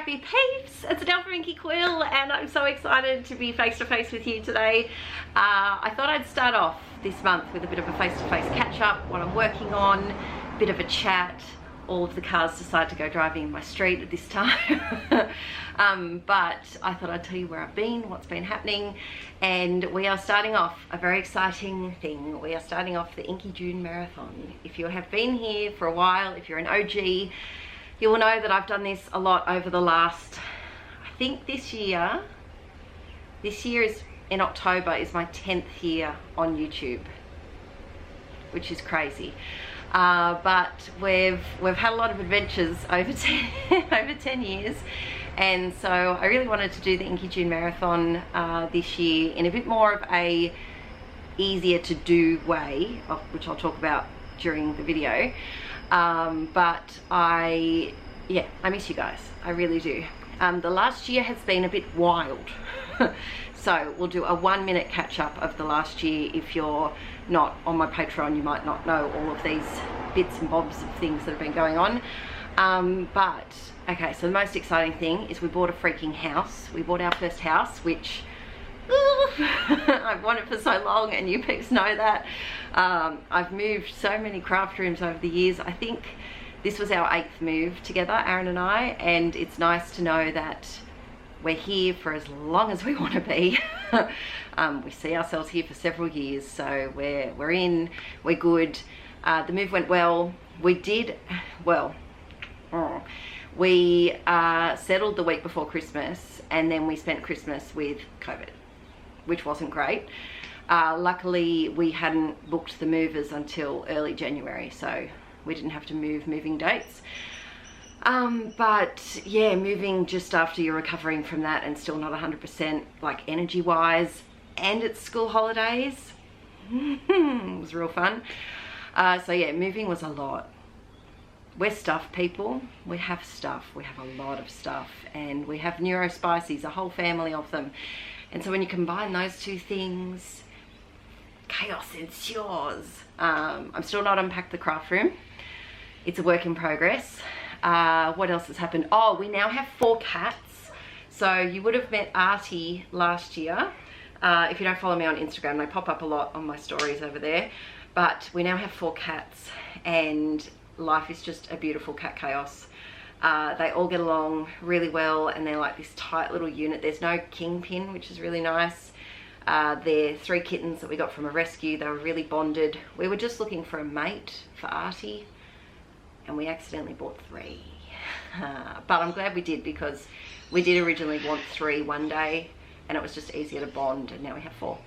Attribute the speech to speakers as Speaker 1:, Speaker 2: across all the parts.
Speaker 1: happy peeps, it's Adele from Inkie Quill and I'm so excited to be face to face with you today. I thought I'd start off this month with a bit of a face to face catch up, what I'm working on, a bit of a chat. All of the cars decide to go driving in my street at this time. But I thought I'd tell you where I've been, what's been happening, and we are starting off a very exciting thing. We are starting off the Inkie June Marathon. If you have been here for a while, if you're an OG, you will know that I've done this a lot over the last, I think this year is in October is my 10th year on YouTube, which is crazy. But we've had a lot of adventures over 10 years, and so I really wanted to do the Inkie June Marathon this year in a bit more of a easier to do way, which I'll talk about during the video. But I miss you guys, I really do. The last year has been a bit wild. So we'll do a 1-minute catch up of the last year. If you're not on my Patreon, you might not know all of these bits and bobs of things that have been going on. But okay, so the most exciting thing is we bought a freaking house. We bought our first house, which I've wanted for so long, and you peeps know that. I've moved so many craft rooms over the years. I think this was our 8th move together, Aaron and I, and it's nice to know that we're here for as long as we want to be. We see ourselves here for several years, so we're in, we're good. The move went well. We settled the week before Christmas, and then we spent Christmas with COVID, which wasn't great. Luckily, we hadn't booked the movers until early January, so we didn't have to move moving dates. But yeah, moving just after you're recovering from that and still not 100% like energy wise, and it's school holidays, it was real fun. So yeah, moving was a lot. We're stuffed people, we have stuff, we have a lot of stuff, and we have neurospices, a whole family of them. And so when you combine those two things, chaos ensues. I'm still not unpacked the craft room. It's a work in progress. What else has happened? Oh, we now have 4 cats. So you would have met Artie last year. If you don't follow me on Instagram, they pop up a lot on my stories over there. But we now have 4 cats, and life is just a beautiful cat chaos. They all get along really well, and they're like this tight little unit. There's no kingpin, which is really nice. They're 3 kittens that we got from a rescue. They were really bonded. We were just looking for a mate for Artie, and we accidentally bought 3. But I'm glad we did, because we did originally want 3 one day, and it was just easier to bond, and now we have 4.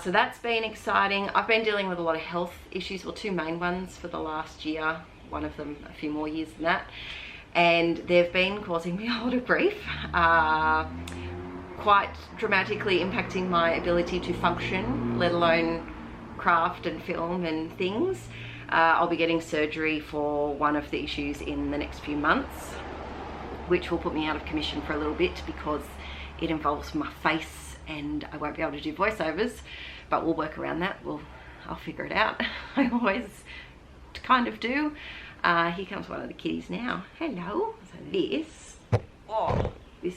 Speaker 1: So that's been exciting. I've been dealing with a lot of health issues, well, 2 main ones for the last year, one of them a few more years than that, and they've been causing me a lot of grief, quite dramatically impacting my ability to function, let alone craft and film and things. I'll be getting surgery for one of the issues in the next few months, which will put me out of commission for a little bit because it involves my face and I won't be able to do voiceovers, but we'll work around that. I'll figure it out. I always kind of do. Here comes one of the kitties now. Hello. So this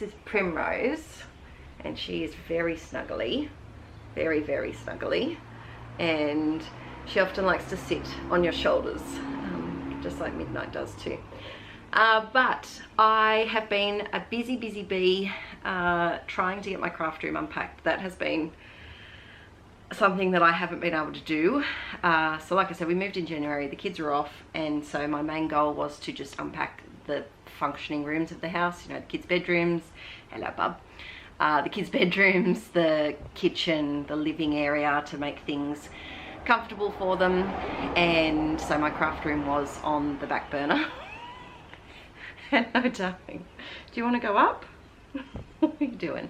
Speaker 1: is Primrose, and she is very snuggly, very, very snuggly, and she often likes to sit on your shoulders, just like Midnight does too. But I have been a busy bee trying to get my craft room unpacked. That has been something that I haven't been able to do. So like I said, we moved in January, the kids are off, and so my main goal was to just unpack the functioning rooms of the house, you know, the kids' bedrooms, hello bub, the kids' bedrooms, the kitchen, the living area, to make things comfortable for them. And so my craft room was on the back burner. Hello darling, do you want to go up? What are you doing?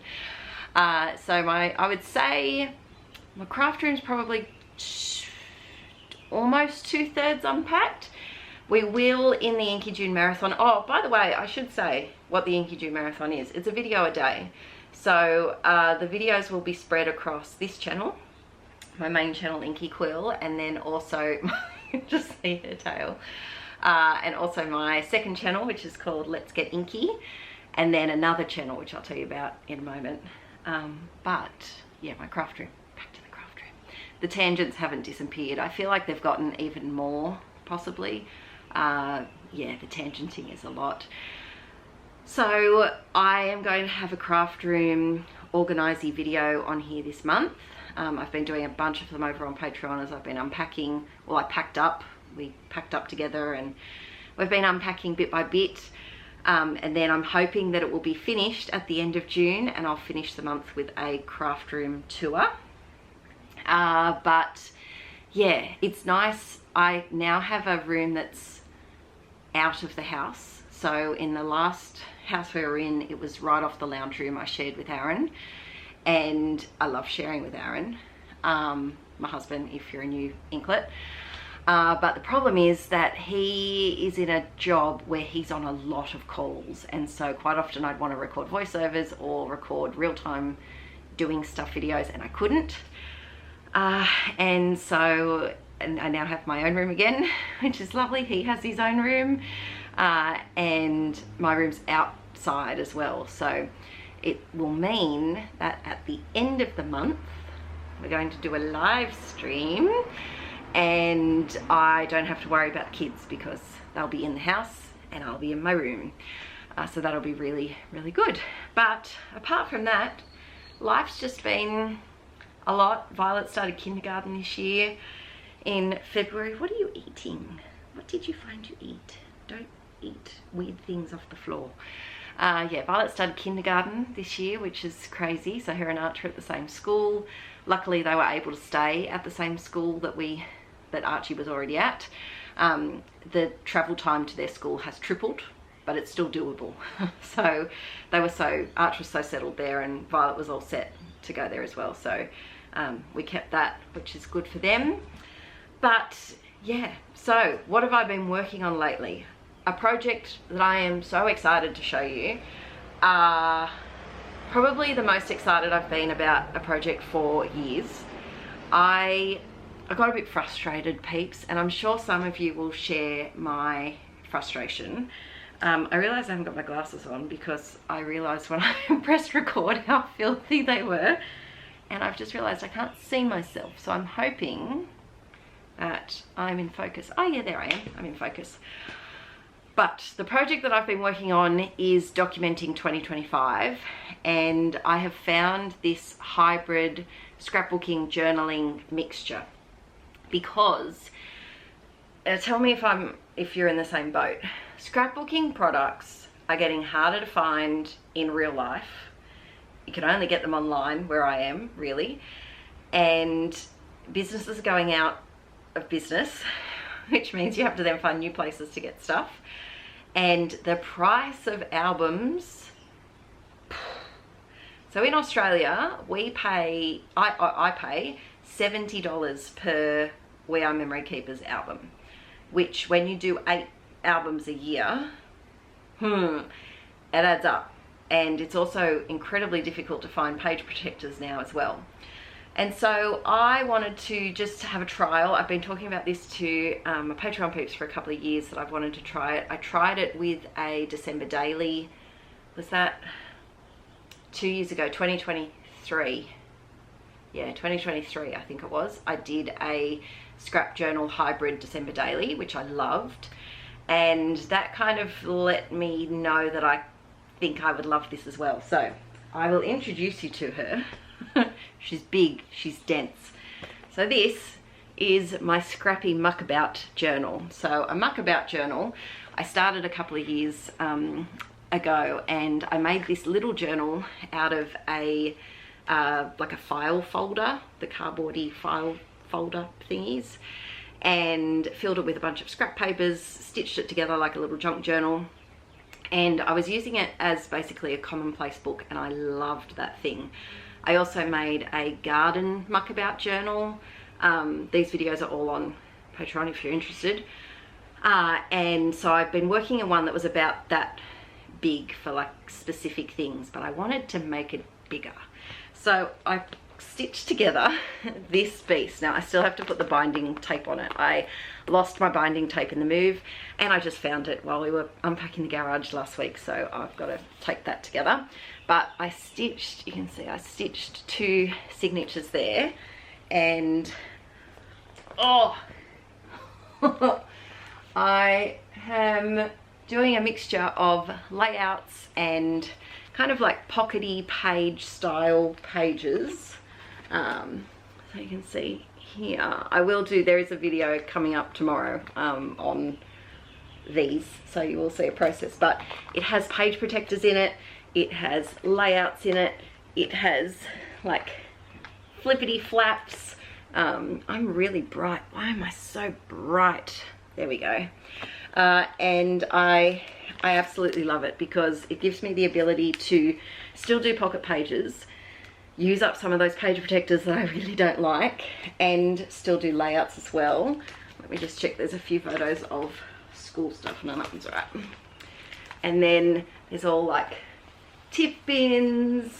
Speaker 1: So I would say my craft room's probably almost 2/3 unpacked. We will in the Inkie June Marathon. Oh, by the way, I should say what the Inkie June Marathon is. It's a video a day. So the videos will be spread across this channel, my main channel Inkie Quill, and then also just see her tail, and also my second channel, which is called Let's Get Inkie, and then another channel which I'll tell you about in a moment. But yeah, my craft room, back to the craft room. The tangents haven't disappeared. I feel like they've gotten even more, possibly. Yeah, the tangenting is a lot. So I am going to have a craft room organisey video on here this month. I've been doing a bunch of them over on Patreon as I've been unpacking. Well, we packed up together and we've been unpacking bit by bit. And then I'm hoping that it will be finished at the end of June, and I'll finish the month with a craft room tour. But yeah, it's nice. I now have a room that's out of the house. So in the last house we were in, it was right off the lounge room I shared with Aaron, and I love sharing with Aaron, my husband, if you're a new inklet. But the problem is that he is in a job where he's on a lot of calls, and so quite often I'd want to record voiceovers or record real-time doing stuff videos, and I couldn't. And so I now have my own room again, which is lovely. He has his own room, and my room's outside as well. So it will mean that at the end of the month, we're going to do a live stream, and I don't have to worry about the kids because they'll be in the house and I'll be in my room. So that'll be really, really good. But apart from that, life's just been a lot. Violet started kindergarten this year in February. What are you eating? What did you find to eat? Don't eat weird things off the floor. Yeah, Violet started kindergarten this year, which is crazy. So her and Archie are at the same school. Luckily, they were able to stay at the same school that Archie was already at. The travel time to their school has tripled, but it's still doable. So Archie was so settled there, and Violet was all set to go there as well. So we kept that, which is good for them. But yeah, so what have I been working on lately? A project that I am so excited to show you. Probably the most excited I've been about a project for years. I got a bit frustrated, peeps, and I'm sure some of you will share my frustration. I realised I haven't got my glasses on because I realised when I pressed record how filthy they were, and I've just realised I can't see myself, so I'm hoping that I'm in focus. Oh yeah, there I am, I'm in focus. But the project that I've been working on is documenting 2025, and I have found this hybrid scrapbooking journaling mixture because tell me if you're in the same boat. Scrapbooking products are getting harder to find in real life. You can only get them online where I am, really, and businesses are going out of business, which means you have to then find new places to get stuff. And the price of albums, so in Australia we pay, I pay $70 per We Are Memory Keepers album, which when you do 8 albums a year, it adds up. And it's also incredibly difficult to find page protectors now as well. And so I wanted to just have a trial. I've been talking about this to my Patreon peeps for a couple of years that I've wanted to try it. I tried it with a December daily. Was that 2 years ago, 2023? Yeah, 2023 I think it was. I did a scrap journal hybrid December daily, which I loved. And that kind of let me know that I think I would love this as well. So I will introduce you to her. She's big, she's dense. So this is my scrappy muckabout journal. So a muckabout journal, I started a couple of years ago, and I made this little journal out of a like a file folder, the cardboardy file folder thingies, and filled it with a bunch of scrap papers, stitched it together like a little junk journal. And I was using it as basically a commonplace book, and I loved that thing. I also made a garden muckabout journal. These videos are all on Patreon if you're interested. And so I've been working on one that was about that big for like specific things, but I wanted to make it bigger. So I stitched together this beast. Now I still have to put the binding tape on it. I lost my binding tape in the move and I just found it while we were unpacking the garage last week, so I've got to take that together. But I stitched, you can see I stitched 2 signatures there, and oh I am doing a mixture of layouts and kind of like pockety page style pages. So you can see here, there is a video coming up tomorrow on these, so you will see a process, but it has page protectors in it, it has layouts in it, it has like flippity flaps. I'm really bright. Why am I so bright? There we go. And I absolutely love it because it gives me the ability to still do pocket pages, use up some of those page protectors that I really don't like, and still do layouts as well. Let me just check, there's a few photos of school stuff. No, that one's all right. And then there's all like tip bins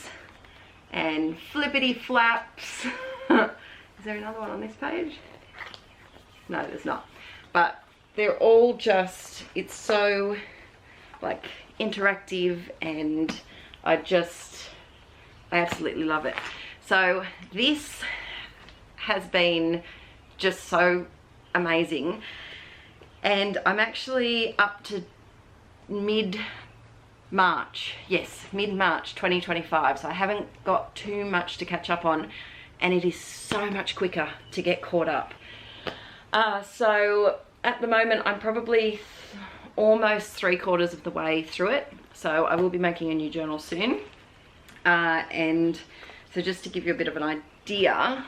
Speaker 1: and flippity flaps. Is there another one on this page? No, there's not. But they're all just, it's so like interactive, and I absolutely love it. So this has been just so amazing, and I'm actually up to mid-March. Yes, mid-March 2025, so I haven't got too much to catch up on, and it is so much quicker to get caught up. So at the moment I'm probably almost 3/4 of the way through it, so I will be making a new journal soon. And so just to give you a bit of an idea,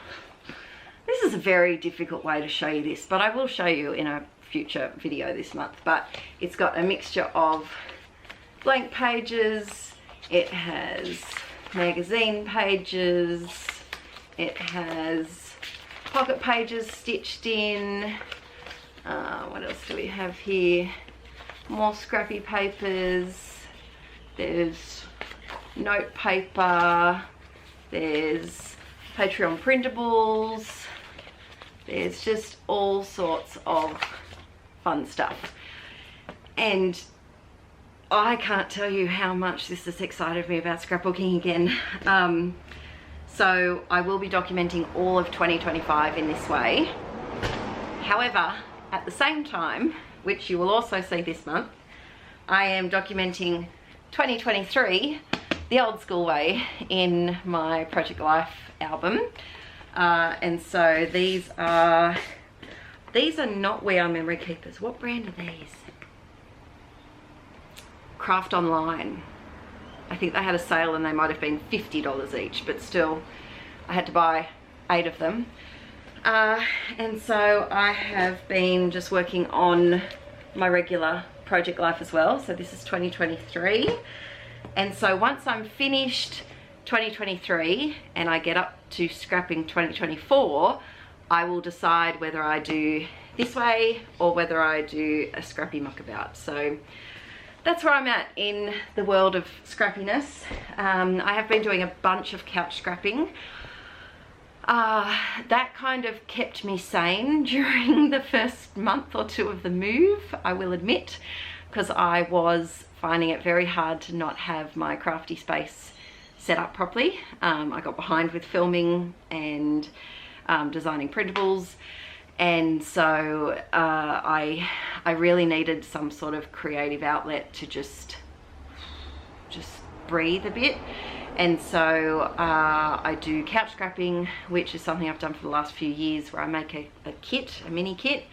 Speaker 1: this is a very difficult way to show you this, but I will show you in a future video this month. But it's got a mixture of blank pages, it has magazine pages, it has pocket pages stitched in. What else do we have here? More scrappy papers, there's note paper, there's Patreon printables, there's just all sorts of fun stuff. And I can't tell you how much this has excited me about scrapbooking again. So I will be documenting all of 2025 in this way. However, at the same time, which you will also see this month, I am documenting 2023 the old school way in my Project Life album. And so these are not We Are Memory Keepers. What brand are these? Craft Online. I think they had a sale and they might have been $50 each, but still I had to buy 8 of them. And so I have been just working on my regular Project Life as well. So this is 2023. And so once I'm finished 2023 and I get up to scrapping 2024, I will decide whether I do this way or whether I do a scrappy muckabout. So that's where I'm at in the world of scrappiness. I have been doing a bunch of couch scrapping. That kind of kept me sane during the first month or 2 of the move, I will admit, because I was finding it very hard to not have my crafty space set up properly. I got behind with filming and designing printables, and so I really needed some sort of creative outlet to just breathe a bit. And so I do couch scrapping, which is something I've done for the last few years, where I make a mini kit,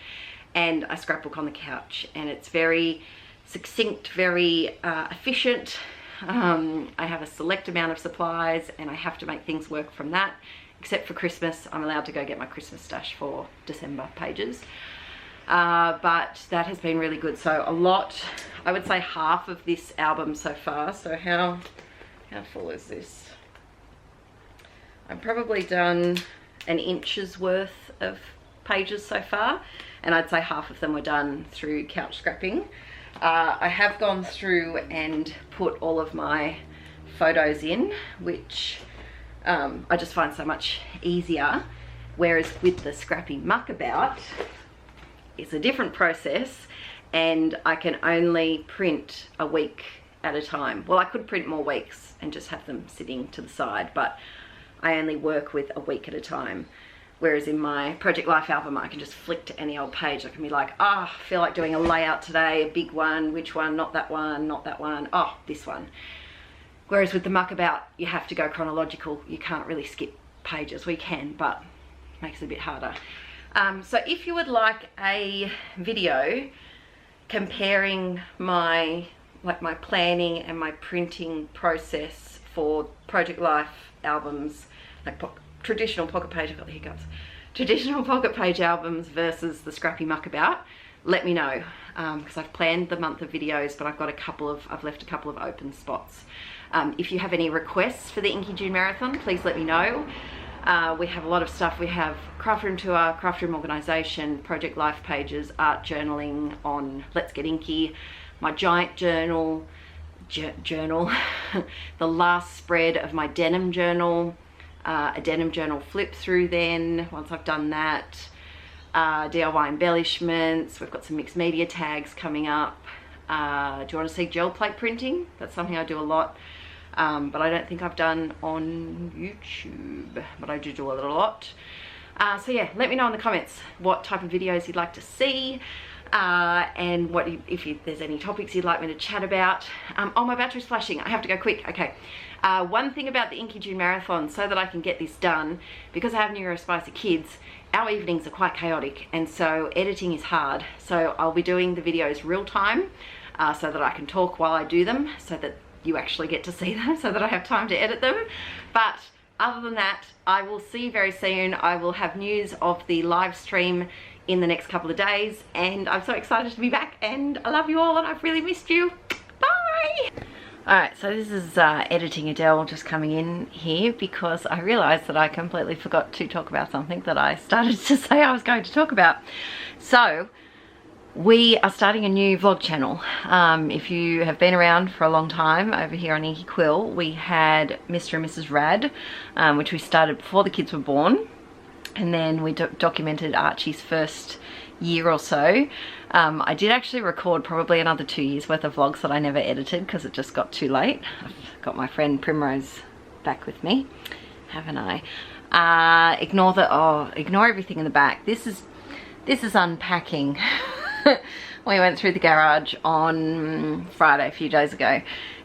Speaker 1: and I scrapbook on the couch, and it's very succinct, very efficient. I have a select amount of supplies and I have to make things work from that, except for Christmas. I'm allowed to go get my Christmas stash for December pages. But that has been really good. So a lot, I would say half of this album so far. So how full is this? I've probably done an inch's worth of pages so far, and I'd say half of them were done through couch scrapping. I have gone through and put all of my photos in, which I just find so much easier. Whereas with the scrappy muckabout, it's a different process, and I can only print a week at a time. Well, I could print more weeks and just have them sitting to the side, but I only work with a week at a time. Whereas in my Project Life album, I can just flick to any old page. I can be like, oh, I feel like doing a layout today, a big one, which one, not that one, not that one, oh, this one. Whereas with the muckabout, you have to go chronological. You can't really skip pages. We can, but it makes it a bit harder. So if you would like a video comparing my planning and my printing process for Project Life albums, like traditional pocket page, I've got the hiccups, traditional pocket page albums versus the scrappy muckabout, let me know, because I've planned the month of videos, but I've left a couple of open spots. If you have any requests for the Inkie June Marathon, please let me know. We have a lot of stuff. We have craft room tour, craft room organisation, Project Life pages, art journaling on Let's Get Inkie, my giant journal, the last spread of my denim journal, a denim journal flip through then, once I've done that, DIY embellishments, we've got some mixed media tags coming up. Do you want to see gel plate printing? That's something I do a lot. But I don't think I've done on YouTube, but I do a lot. So yeah, let me know in the comments what type of videos you'd like to see, and if there's any topics you'd like me to chat about. Oh, my battery's flashing. I have to go quick. Okay. One thing about the Inkie June Marathon, so that I can get this done, because I have neurospicy kids, our evenings are quite chaotic, and so editing is hard. So I'll be doing the videos real time, so that I can talk while I do them, so that you actually get to see them, so that I have time to edit them. But other than that, I will see you very soon. I will have news of the live stream in the next couple of days, and I'm so excited to be back, and I love you all, and I've really missed you. Bye! Alright, so this is editing Adele just coming in here, because I realised that I completely forgot to talk about something that I started to say I was going to talk about. So we are starting a new vlog channel. If you have been around for a long time over here on Inkie Quill, we had Mr. and Mrs Rad, which we started before the kids were born, and then we documented Archie's first year or so. I did actually record probably another 2 years worth of vlogs that I never edited because it just got too late. I've got my friend Primrose back with me, haven't I? Ignore everything in the back. This is unpacking. We went through the garage on Friday a few days ago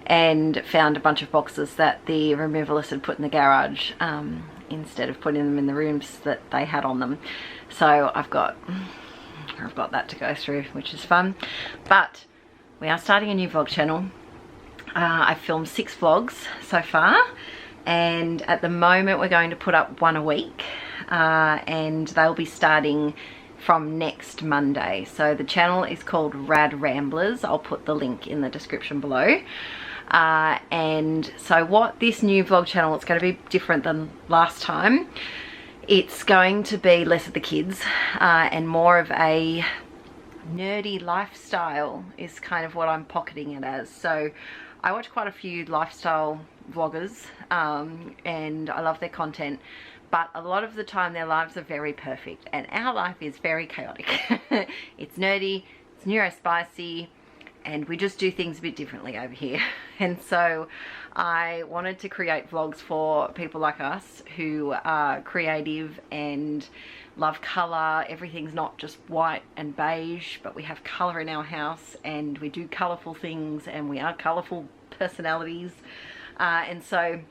Speaker 1: and found a bunch of boxes that the removalist had put in the garage, instead of putting them in the rooms that they had on them. So I've got that to go through, which is fun. But we are starting a new vlog channel. I've filmed 6 vlogs so far, and at the moment we're going to put up 1 a week, and they'll be starting from next Monday. So the channel is called Rad Ramblers. I'll put the link in the description below. And so what this new vlog channel, it's going to be different than last time. It's going to be less of the kids, and more of a nerdy lifestyle is kind of what I'm pocketing it as. So I watch quite a few lifestyle vloggers, and I love their content, but a lot of the time their lives are very perfect, and our life is very chaotic. It's nerdy, it's neurospicy, and we just do things a bit differently over here. And so I wanted to create vlogs for people like us who are creative and love colour. Everything's not just white and beige, but we have colour in our house, and we do colourful things, and we are colourful personalities. And so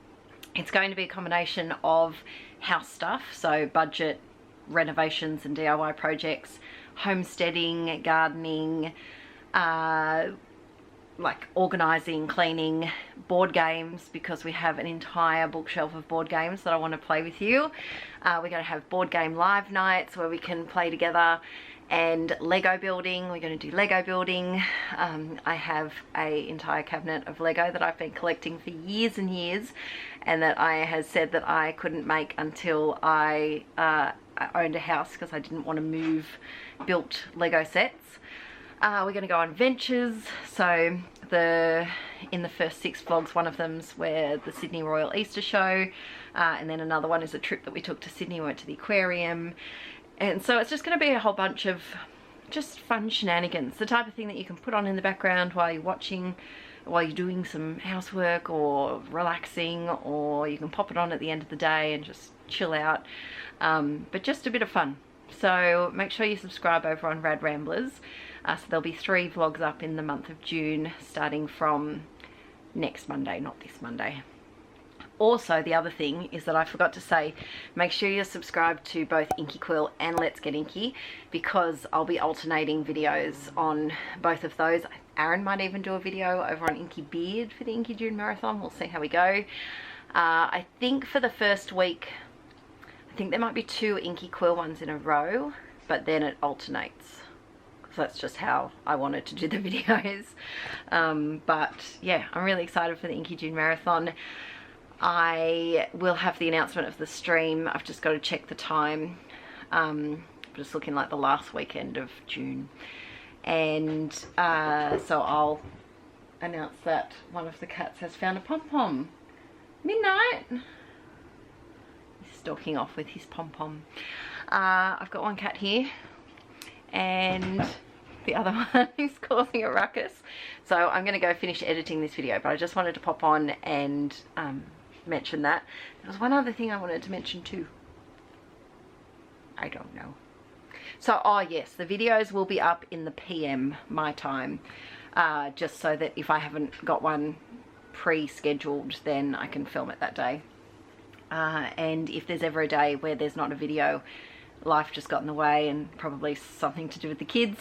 Speaker 1: it's going to be a combination of house stuff, so budget renovations and DIY projects, homesteading, gardening, like organising, cleaning, board games, because we have an entire bookshelf of board games that I want to play with you. We're going to have board game live nights where we can play together, and Lego building. We're going to do Lego building. I have an entire cabinet of Lego that I've been collecting for years and years, and that I has said that I couldn't make until I owned a house, because I didn't want to move built Lego sets. We're going to go on ventures. So in the first 6 vlogs, one of them's where the Sydney Royal Easter Show. and then another one is a trip that we took to Sydney. We went to the aquarium, and so it's just going to be a whole bunch of just fun shenanigans, the type of thing that you can put on in the background while you're watching, while you're doing some housework or relaxing, or you can pop it on at the end of the day and just chill out, but just a bit of fun. So make sure you subscribe over on Rad Ramblers. So there'll be 3 vlogs up in the month of June, starting from next Monday, not this Monday. Also, the other thing is that I forgot to say, make sure you're subscribed to both Inkie Quill and Let's Get Inkie, because I'll be alternating videos on both of those. Aaron might even do a video over on Inkie Beard for the Inkie June Marathon. We'll see how we go. I think for the first week, I think there might be 2 Inkie Quill ones in a row, but then it alternates. So that's just how I wanted to do the videos. But yeah, I'm really excited for the Inkie June Marathon. I will have the announcement of the stream. I've just got to check the time. Just looking like the last weekend of June. And so I'll announce that one of the cats has found a pom-pom. Midnight! He's stalking off with his pom-pom. I've got one cat here, and the other one is causing a ruckus. So I'm going to go finish editing this video, but I just wanted to pop on and mention that. There was one other thing I wanted to mention too. I don't know. So, oh yes, the videos will be up in the PM my time, just so that if I haven't got one pre-scheduled, then I can film it that day. And if there's ever a day where there's not a video, life just got in the way, and probably something to do with the kids,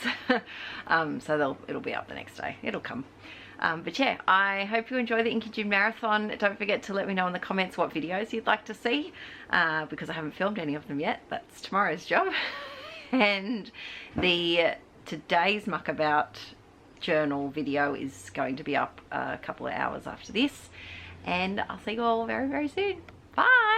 Speaker 1: so it'll be up the next day. It'll come. But yeah, I hope you enjoy the Inkie June Marathon. Don't forget to let me know in the comments what videos you'd like to see, because I haven't filmed any of them yet. That's tomorrow's job. And the today's muckabout journal video is going to be up a couple of hours after this, and I'll see you all very, very soon. Bye!